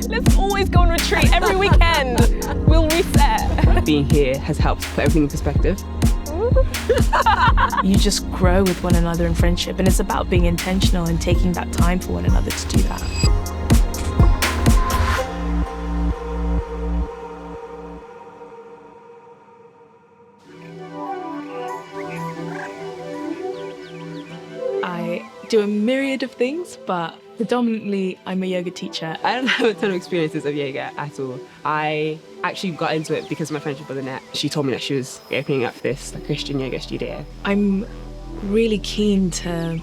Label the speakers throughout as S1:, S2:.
S1: Let's always go on retreat every weekend. We'll reset.
S2: Being here has helped put everything in perspective.
S1: You just grow with one another in friendship, and it's about being intentional and taking that time for one another to do that. I do a myriad of things, but predominantly I'm a yoga teacher.
S2: I don't have a ton of experiences of yoga at all. I actually got into it because of my friendship with Ennette. She told me that she was opening up this Christian yoga studio.
S1: I'm really keen to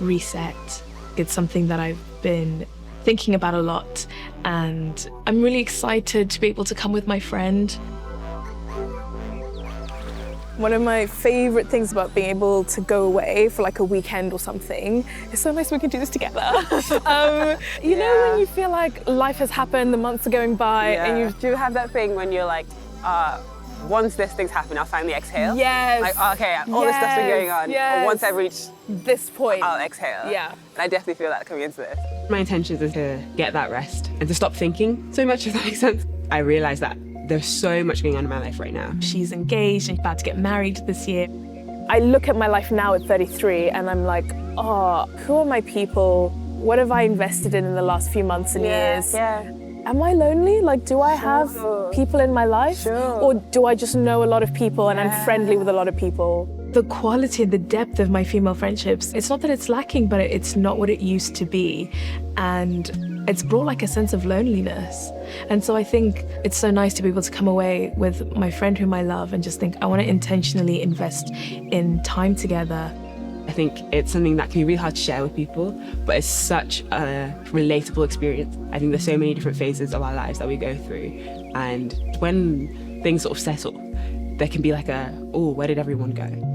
S1: reset. It's something that I've been thinking about a lot, and I'm really excited to be able to come with my friend. One of my favourite things about being able to go away for like a weekend or something, it's so nice we can do this together. You know when you feel like life has happened, the months are going by, and you
S3: do have that thing when you're like, once this thing's happened, I'll finally exhale.
S1: Yes.
S3: Like, okay, all this stuff's been going on.
S1: Yes.
S3: Once I reach
S1: this point,
S3: I'll exhale.
S1: Yeah.
S3: And I definitely feel that coming into this.
S2: My intention is to get that rest and to stop thinking so much, if that makes sense. I realised that there's so much going on in my life right now.
S1: She's engaged and about to get married this year. I look at my life now at 33 and I'm like, oh, who are my people? What have I invested in the last few months and years?
S3: Yeah.
S1: Am I lonely? Like, do I have people in my life?
S3: Sure.
S1: Or do I just know a lot of people and I'm friendly with a lot of people? The quality and the depth of my female friendships, it's not that it's lacking, but it's not what it used to be. And it's brought like a sense of loneliness. And so I think it's so nice to be able to come away with my friend whom I love and just think, I want to intentionally invest in time together.
S2: I think it's something that can be really hard to share with people, but it's such a relatable experience. I think there's so many different phases of our lives that we go through. And when things sort of settle, there can be like oh, where did everyone go?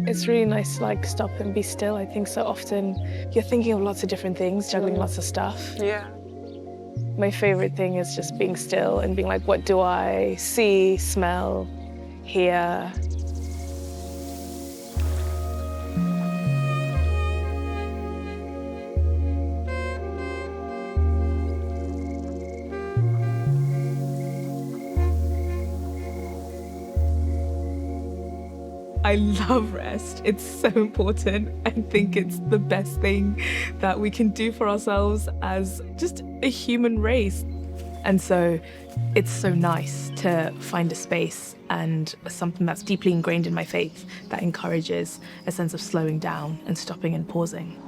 S1: It's really nice to like stop and be still. I think so often you're thinking of lots of different things, juggling lots of stuff.
S3: Yeah.
S1: My favorite thing is just being still and being like, what do I see, smell, hear? I love rest. It's so important. I think it's the best thing that we can do for ourselves as just a human race. And so it's so nice to find a space and something that's deeply ingrained in my faith that encourages a sense of slowing down and stopping and pausing.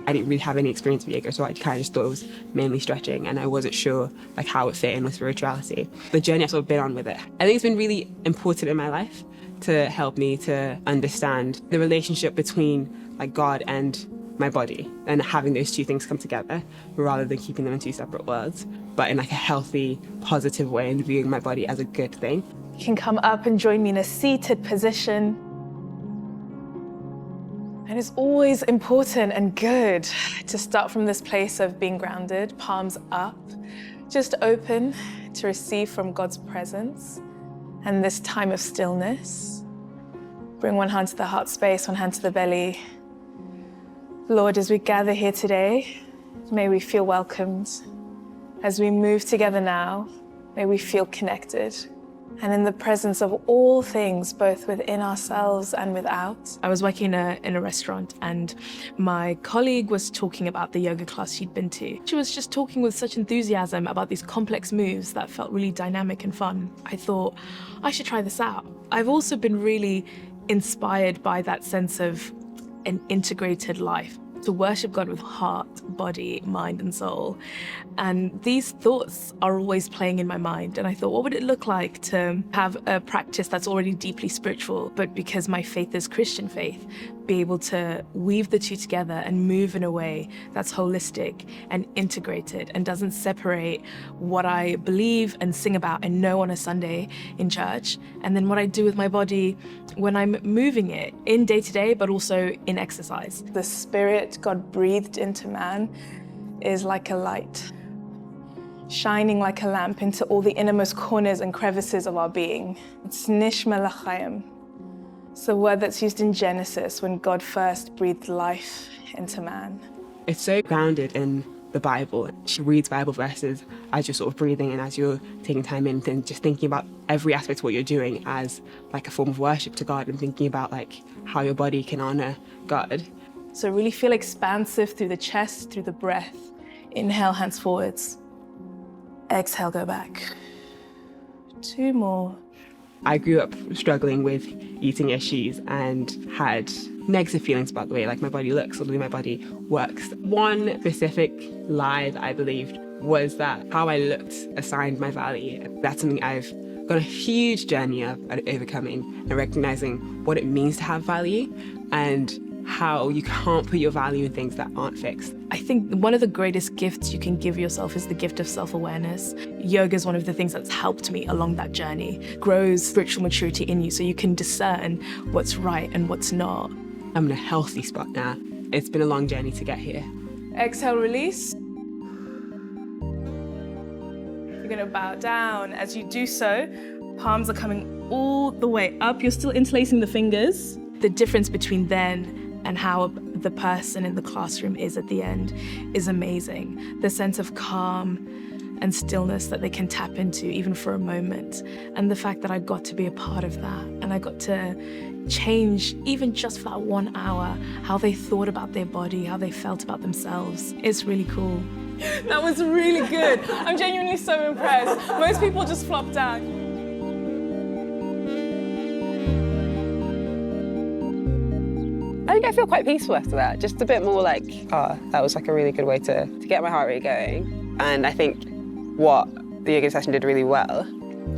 S2: I didn't really have any experience with yoga, so I kind of just thought it was mainly stretching, and I wasn't sure like how it fit in with spirituality. The journey I've sort of been on with it, I think it's been really important in my life to help me to understand the relationship between like God and my body, and having those two things come together rather than keeping them in two separate worlds, but in like a healthy, positive way, and viewing my body as a good thing.
S1: You can come up and join me in a seated position. And it's always important and good to start from this place of being grounded, palms up, just open to receive from God's presence and this time of stillness. Bring one hand to the heart space, one hand to the belly. Lord, as we gather here today, may we feel welcomed. As we move together now, may we feel connected. And in the presence of all things, both within ourselves and without. I was working in a restaurant, and my colleague was talking about the yoga class she'd been to. She was just talking with such enthusiasm about these complex moves that felt really dynamic and fun. I thought, I should try this out. I've also been really inspired by that sense of an integrated life, to worship God with heart, body, mind, and soul. And these thoughts are always playing in my mind. And I thought, what would it look like to have a practice that's already deeply spiritual, but because my faith is Christian faith, be able to weave the two together and move in a way that's holistic and integrated and doesn't separate what I believe and sing about and know on a Sunday in church, and then what I do with my body when I'm moving it in day to day, but also in exercise. The spirit God breathed into man is like a light, shining like a lamp into all the innermost corners and crevices of our being. It's nishma l'chaim. It's a word that's used in Genesis when God first breathed life into man.
S2: It's so grounded in the Bible. She reads Bible verses as you're sort of breathing and as you're taking time in and just thinking about every aspect of what you're doing as like a form of worship to God and thinking about like how your body can honor God.
S1: So really feel expansive through the chest, through the breath. Inhale, hands forwards. Exhale, go back. 2 more.
S2: I grew up struggling with eating issues and had negative feelings about the way like my body looks or the way my body works. One specific lie that I believed was that how I looked assigned my value. That's something I've got a huge journey of overcoming and recognizing what it means to have value and how you can't put your value in things that aren't fixed.
S1: I think one of the greatest gifts you can give yourself is the gift of self-awareness. Yoga is one of the things that's helped me along that journey. Grows spiritual maturity in you so you can discern what's right and what's not.
S2: I'm in a healthy spot now. It's been a long journey to get here.
S1: Exhale, release. You're gonna bow down. As you do so, palms are coming all the way up. You're still interlacing the fingers. The difference between then and how the person in the classroom is at the end is amazing. The sense of calm and stillness that they can tap into even for a moment. And the fact that I got to be a part of that and I got to change, even just for that 1 hour, how they thought about their body, how they felt about themselves. It's really cool. That was really good. I'm genuinely so impressed. Most people just flop down.
S3: I think I feel quite peaceful after that. Just a bit more like, that was like a really good way to get my heart rate going. And I think what the yoga session did really well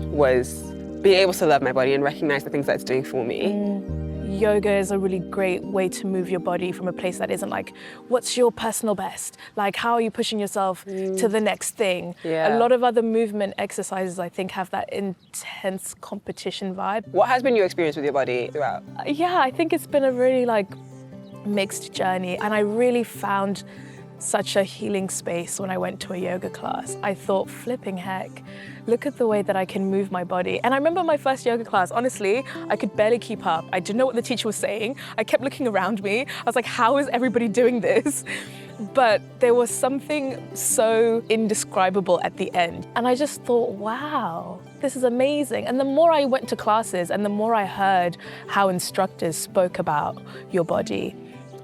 S3: was being able to love my body and recognize the things that it's doing for me.
S1: Yoga is a really great way to move your body from a place that isn't like, what's your personal best? Like, how are you pushing yourself to the next thing?
S3: Yeah.
S1: A lot of other movement exercises, I think, have that intense competition vibe.
S3: What has been your experience with your body throughout?
S1: Yeah, I think it's been a really like mixed journey, and I really found such a healing space when I went to a yoga class. I thought, flipping heck, look at the way that I can move my body. And I remember my first yoga class, honestly, I could barely keep up. I didn't know what the teacher was saying. I kept looking around me. I was like, how is everybody doing this? But there was something so indescribable at the end. And I just thought, wow, this is amazing. And the more I went to classes and the more I heard how instructors spoke about your body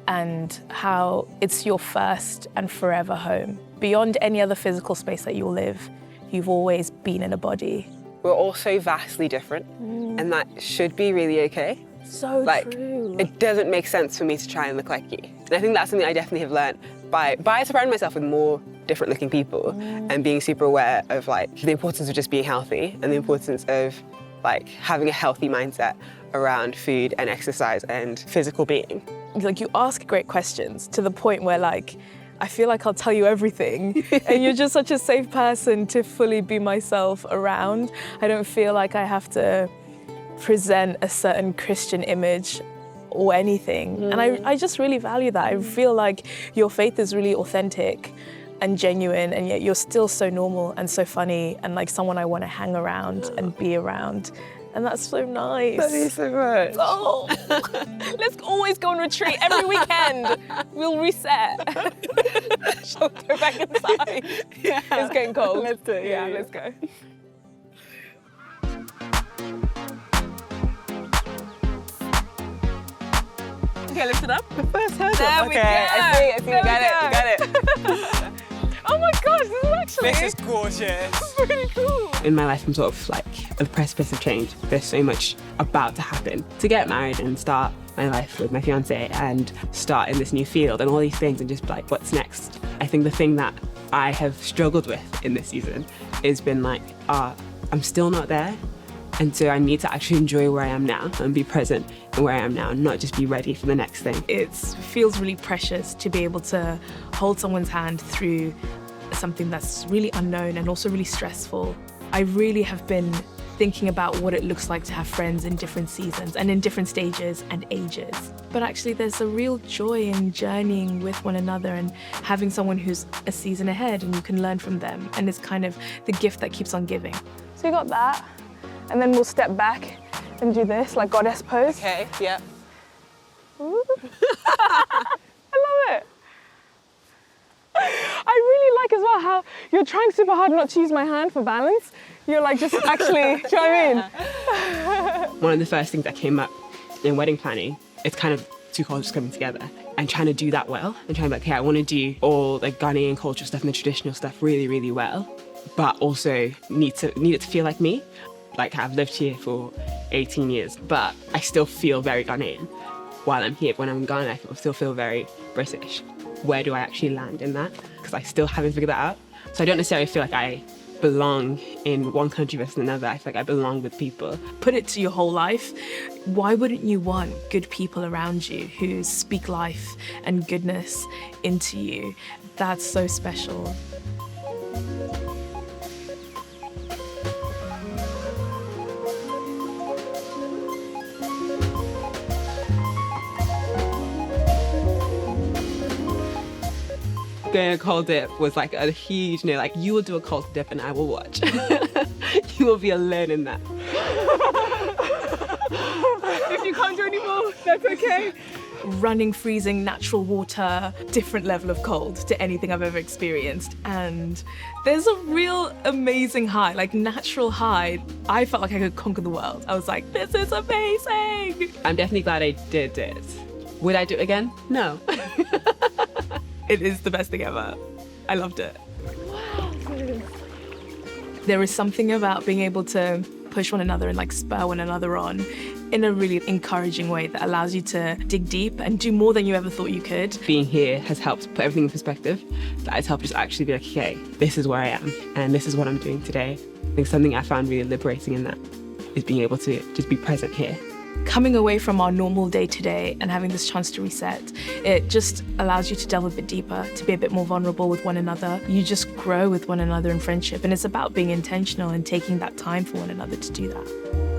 S1: and how it's your first and forever home. Beyond any other physical space that you'll live, you've always been in a body.
S3: We're all so vastly different, and that should be really okay.
S1: So true.
S3: It doesn't make sense for me to try and look like you. And I think that's something I definitely have learned by surrounding myself with more different looking people and being super aware of like the importance of just being healthy and the importance of like having a healthy mindset around food and exercise and physical being.
S1: Like, you ask great questions to the point where like, I feel like I'll tell you everything and you're just such a safe person to fully be myself around. I don't feel like I have to present a certain Christian image or anything. And I just really value that. I feel like your faith is really authentic and genuine, and yet you're still so normal and so funny and like someone I want to hang around and be around. And that's so nice.
S3: That is so much.
S1: Oh, let's always go on retreat every weekend. We'll reset. She'll go back inside.
S3: Yeah.
S1: It's getting cold.
S3: Let's do it.
S1: Yeah, let's go. Okay, lift it up.
S3: The first hurdle.
S1: There we go.
S3: I see,
S1: There we
S3: got it.
S1: Oh my gosh, this is actually
S3: This is gorgeous.
S1: really cool.
S2: In my life, I'm sort of like at the precipice of change. There's so much about to happen. To get married and start my life with my fiance and start in this new field and all these things and just be like, what's next? I think the thing that I have struggled with in this season has been like, I'm still not there. And so I need to actually enjoy where I am now and be present in where I am now and not just be ready for the next thing.
S1: It feels really precious to be able to hold someone's hand through something that's really unknown and also really stressful. I really have been thinking about what it looks like to have friends in different seasons and in different stages and ages. But actually there's a real joy in journeying with one another and having someone who's a season ahead and you can learn from them. And it's kind of the gift that keeps on giving. So we got that. And then we'll step back and do this, like goddess pose.
S3: Okay, yeah.
S1: Ooh. I love it. I really like as well how you're trying super hard not to use my hand for balance. You're like just actually, do you know what I mean?
S2: One of the first things that came up in wedding planning, it's kind of two cultures coming together and trying to do that well and trying to be like, okay, I want to do all the Ghanaian cultural stuff and the traditional stuff really, really well, but also need it to feel like me. Like I've lived here for 18 years, but I still feel very Ghanaian. While I'm here, when I'm in Ghana, I still feel very British. Where do I actually land in that? Because I still haven't figured that out. So I don't necessarily feel like I belong in one country versus another. I feel like I belong with people.
S1: Put it to your whole life. Why wouldn't you want good people around you who speak life and goodness into you? That's so special.
S2: Going a cold dip was like a huge, like you will do a cold dip and I will watch. You will be alone in that.
S1: If you can't do any more, that's okay. Running, freezing, natural water, different level of cold to anything I've ever experienced. And there's a real amazing high, like natural high. I felt like I could conquer the world. I was like, this is amazing.
S2: I'm definitely glad I did it. Would I do it again? No.
S1: It is the best thing ever. I loved it. Wow. There is something about being able to push one another and like spur one another on in a really encouraging way that allows you to dig deep and do more than you ever thought you could.
S2: Being here has helped put everything in perspective. That has helped us actually be like, okay, this is where I am and this is what I'm doing today. I think something I found really liberating in that is being able to just be present here.
S1: Coming away from our normal day-to-day and having this chance to reset, it just allows you to delve a bit deeper, to be a bit more vulnerable with one another. You just grow with one another in friendship, and it's about being intentional and taking that time for one another to do that.